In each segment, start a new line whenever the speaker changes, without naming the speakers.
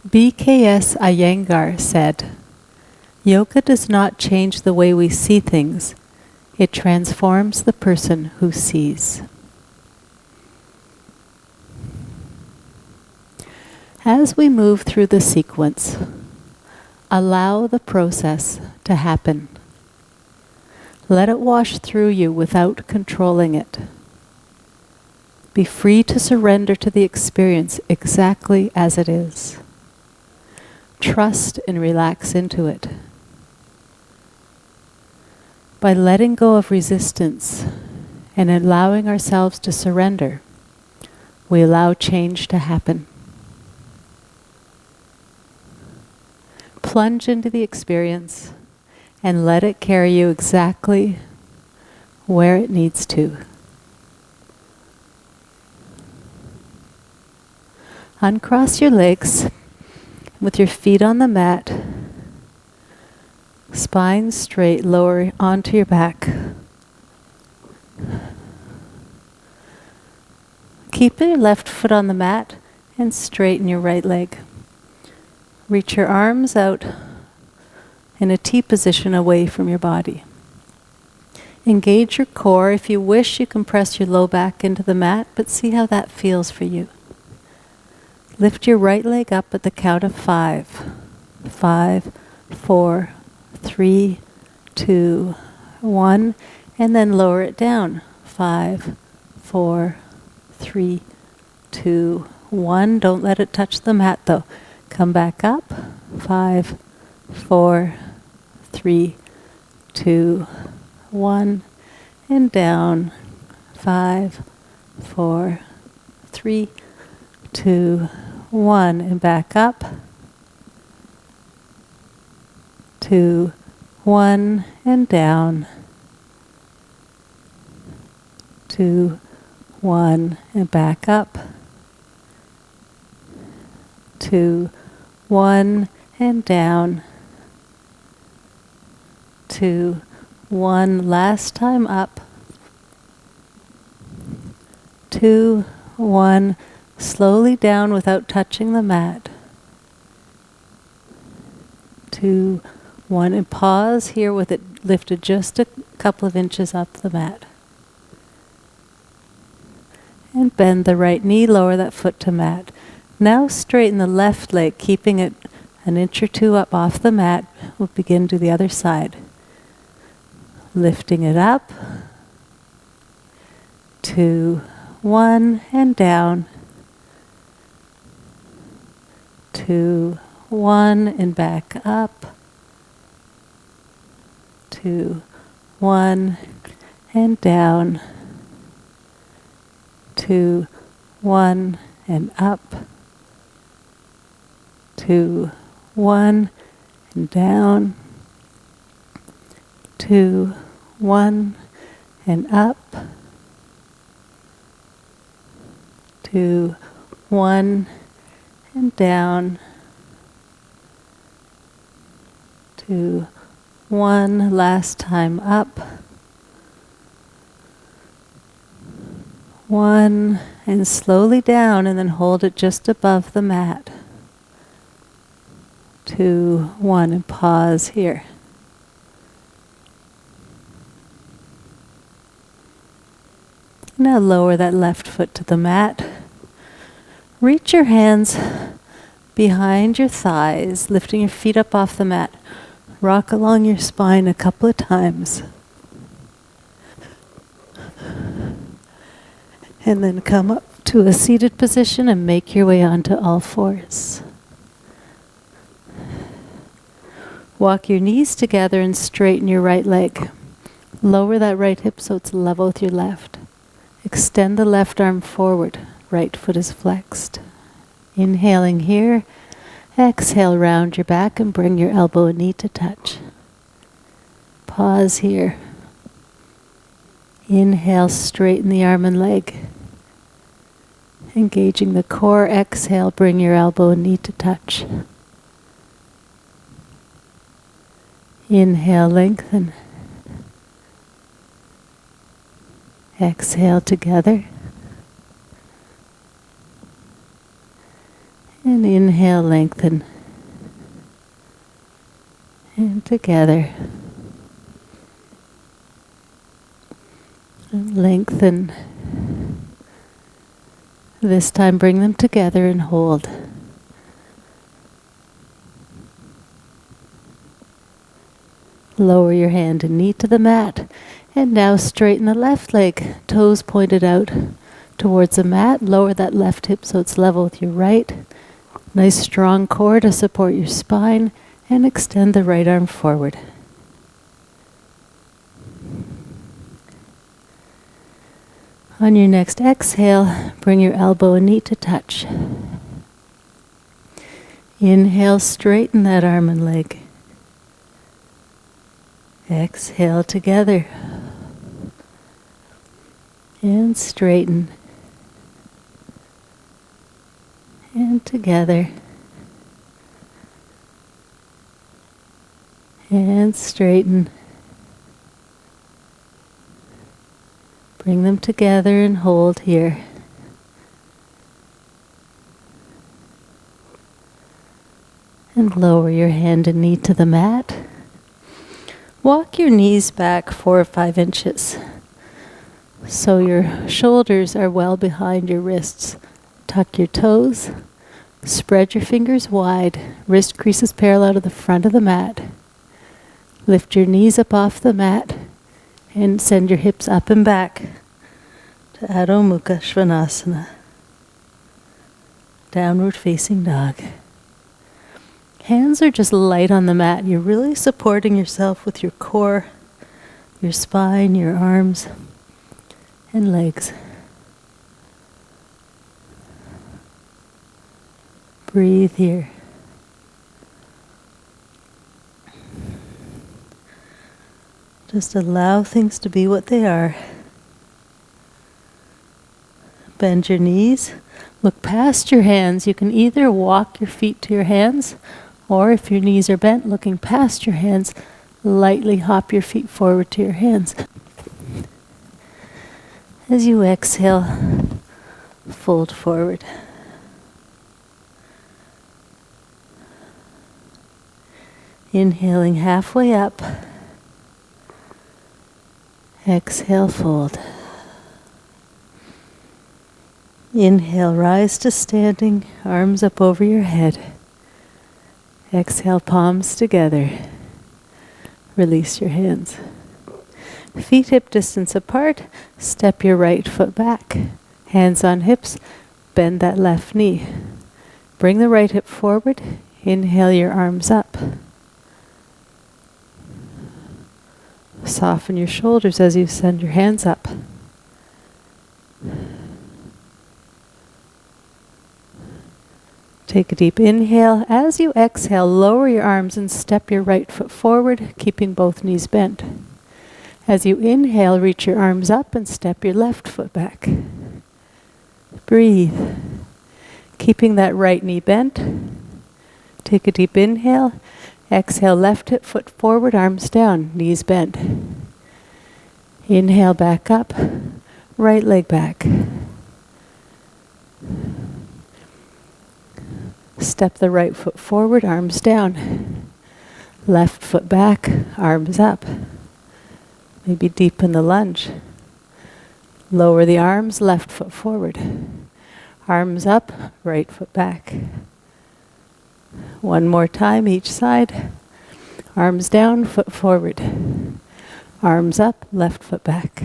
B.K.S. Iyengar said, "Yoga does not change the way we see things, it transforms the person who sees." As we move through the sequence, allow the process to happen. Let it wash through you without controlling it. Be free to surrender to the experience exactly as it is. Trust and relax into it. By letting go of resistance and allowing ourselves to surrender, we allow change to happen. Plunge into the experience and let it carry you exactly where it needs to. Uncross your legs with your feet on the mat, spine straight, lower onto your back. Keep your left foot on the mat and straighten your right leg. Reach your arms out in a T position away from your body. Engage your core. If you wish, you can press your low back into the mat, but see how that feels for you. Lift your right leg up at the count of 5. 5, 4, 3, 2, 1, and then lower it down. 5, 4, 3, 2, 1. Don't let it touch the mat though. Come back up. 5, 4, 3, 2, 1, and down. 5, 4, 3, 2, 1, and back up. 2, 1, and down. 2, 1, and back up. 2, 1, and down. 2, 1, last time up. 2, 1, slowly down without touching the mat. 2, 1, and pause here with it lifted just a couple of inches up the mat. And bend the right knee, lower that foot to mat. Now straighten the left leg, keeping it an inch or two up off the mat. We'll begin to the other side. Lifting it up. 2, 1, and down. 2, 1, and back up. 2, 1, and down. 2, 1, and up. 2, 1, and down. 2, 1, and up. 2, 1, and down. 2, 1, last time up. 1, and slowly down, and then hold it just above the mat. 2, 1, and pause here. Now lower that left foot to the mat. Reach your hands behind your thighs, lifting your feet up off the mat. Rock along your spine a couple of times. And then come up to a seated position and make your way onto all fours. Walk your knees together and straighten your right leg. Lower that right hip so it's level with your left. Extend the left arm forward. Right foot is flexed. Inhaling here. Exhale, round your back and bring your elbow and knee to touch. Pause here. Inhale, straighten the arm and leg. Engaging the core. Exhale, bring your elbow and knee to touch. Inhale, lengthen. Exhale together. And inhale, lengthen. And together. And lengthen. This time bring them together and hold. Lower your hand and knee to the mat. And now straighten the left leg, toes pointed out towards the mat. Lower that left hip so it's level with your right. Nice strong core to support your spine, and extend the right arm forward. On your next exhale, bring your elbow and knee to touch. Inhale, straighten that arm and leg. Exhale together. And straighten. And together. And straighten. Bring them together and hold here. And lower your hand and knee to the mat. Walk your knees back 4 or 5 inches so your shoulders are well behind your wrists. Tuck your toes. Spread your fingers wide. Wrist creases parallel to the front of the mat. Lift your knees up off the mat and send your hips up and back to Adho Mukha Svanasana. Downward facing dog. Hands are just light on the mat. You're really supporting yourself with your core, your spine, your arms, and legs. Breathe here. Just allow things to be what they are. Bend your knees. Look past your hands. You can either walk your feet to your hands, or if your knees are bent, looking past your hands, lightly hop your feet forward to your hands. As you exhale, fold forward. Inhaling halfway up. Exhale, fold. Inhale, rise to standing, arms up over your head. Exhale, palms together. Release your hands. Feet hip distance apart. Step your right foot back. Hands on hips. Bend that left knee. Bring the right hip forward. Inhale your arms up. Soften your shoulders as you send your hands up. Take a deep inhale. As you exhale, lower your arms and step your right foot forward, keeping both knees bent. As you inhale, reach your arms up and step your left foot back. Breathe. Keeping that right knee bent. Take a deep inhale. Exhale, left hip foot forward, arms down, knees bent. Inhale, back up. Right leg back. Step the right foot forward, arms down. Left foot back, arms up. Maybe deepen the lunge. Lower the arms, left foot forward. Arms up, right foot back. One more time each side. Arms down, foot forward. Arms up, left foot back.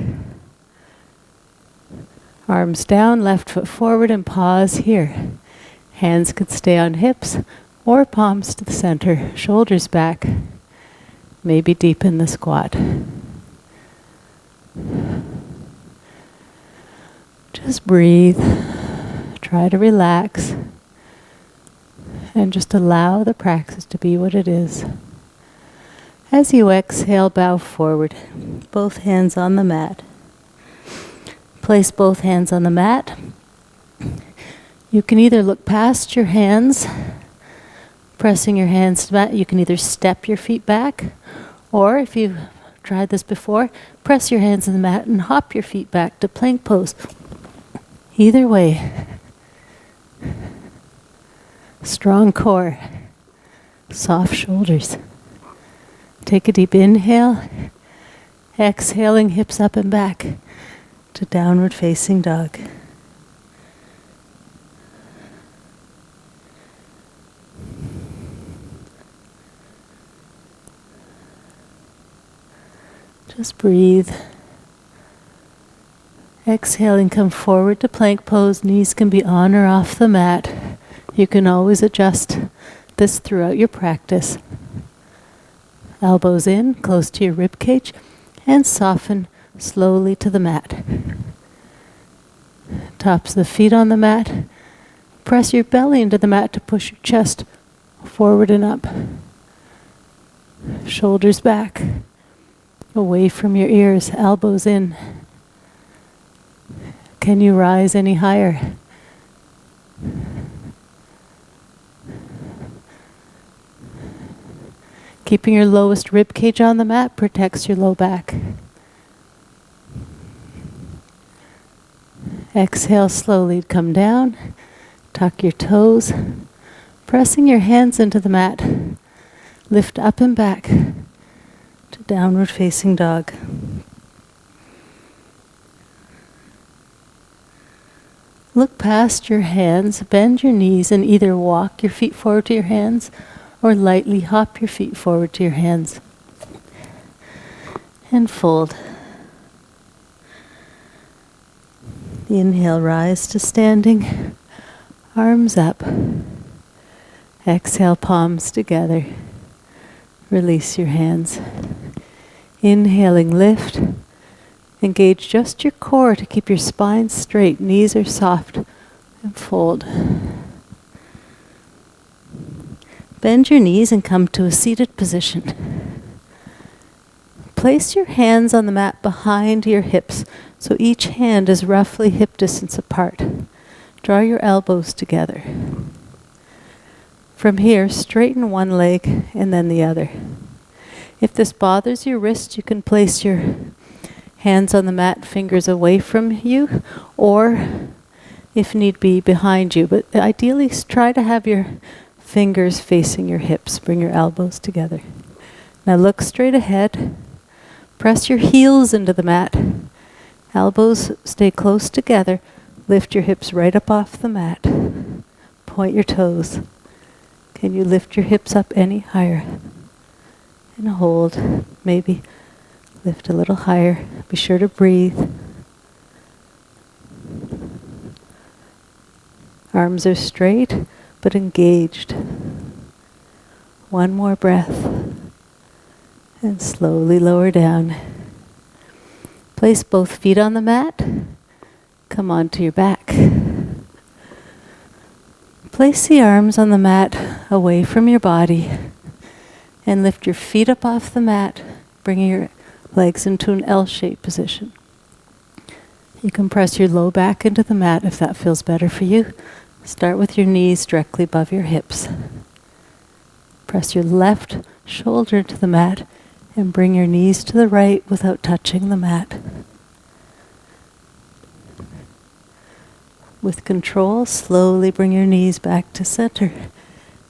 Arms down, left foot forward, and pause here. Hands could stay on hips or palms to the center, shoulders back. Maybe deepen the squat. Just breathe. Try to relax. And just allow the practice to be what it is. As you exhale, bow forward. Both hands on the mat. Place both hands on the mat. You can either look past your hands, pressing your hands to the mat. You can either step your feet back, or if you've tried this before, press your hands on the mat and hop your feet back to plank pose. Either way. Strong core, soft shoulders. Take a deep inhale, exhaling hips up and back to downward facing dog. Just breathe. Exhaling, come forward to plank pose. Knees can be on or off the mat. You can always adjust this throughout your practice. Elbows in, close to your rib cage, and soften slowly to the mat. Tops of the feet on the mat. Press your belly into the mat to push your chest forward and up. Shoulders back, away from your ears, elbows in. Can you rise any higher? Keeping your lowest rib cage on the mat protects your low back. Exhale slowly, come down, tuck your toes, pressing your hands into the mat. Lift up and back to downward facing dog. Look past your hands, bend your knees, and either walk your feet forward to your hands or lightly hop your feet forward to your hands. And fold. Inhale, rise to standing, arms up. Exhale, palms together. Release your hands. Inhaling, lift. Engage just your core to keep your spine straight. Knees are soft. And fold. Bend your knees and come to a seated position. Place your hands on the mat behind your hips, so each hand is roughly hip distance apart. Draw your elbows together. From here, straighten one leg and then the other. If this bothers your wrist, you can place your hands on the mat, fingers away from you, or if need be, behind you. But ideally, try to have your fingers facing your hips. Bring your elbows together. Now look straight ahead. Press your heels into the mat. Elbows stay close together. Lift your hips right up off the mat. Point your toes. Can you lift your hips up any higher? And hold. Maybe lift a little higher. Be sure to breathe. Arms are straight but engaged. One more breath. And slowly lower down. Place both feet on the mat. Come onto your back. Place the arms on the mat away from your body. And lift your feet up off the mat, bringing your legs into an L-shaped position. You can press your low back into the mat if that feels better for you. Start with your knees directly above your hips. Press your left shoulder to the mat and bring your knees to the right without touching the mat. With control, slowly bring your knees back to center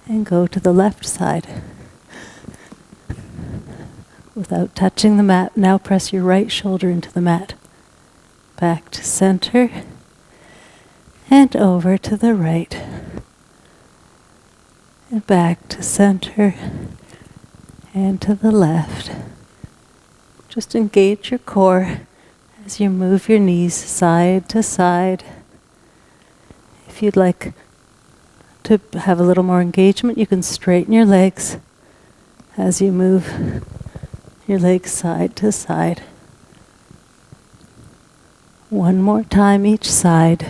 and go to the left side. Without touching the mat, now press your right shoulder into the mat. Back to center and over to the right. And back to center and to the left. Just engage your core as you move your knees side to side. If you'd like to have a little more engagement, you can straighten your legs as you move your legs side to side. One more time each side.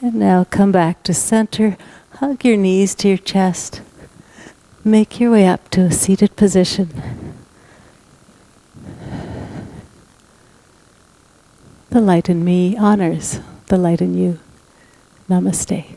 And now come back to center. Hug your knees to your chest. Make your way up to a seated position. The light in me honors the light in you. Namaste.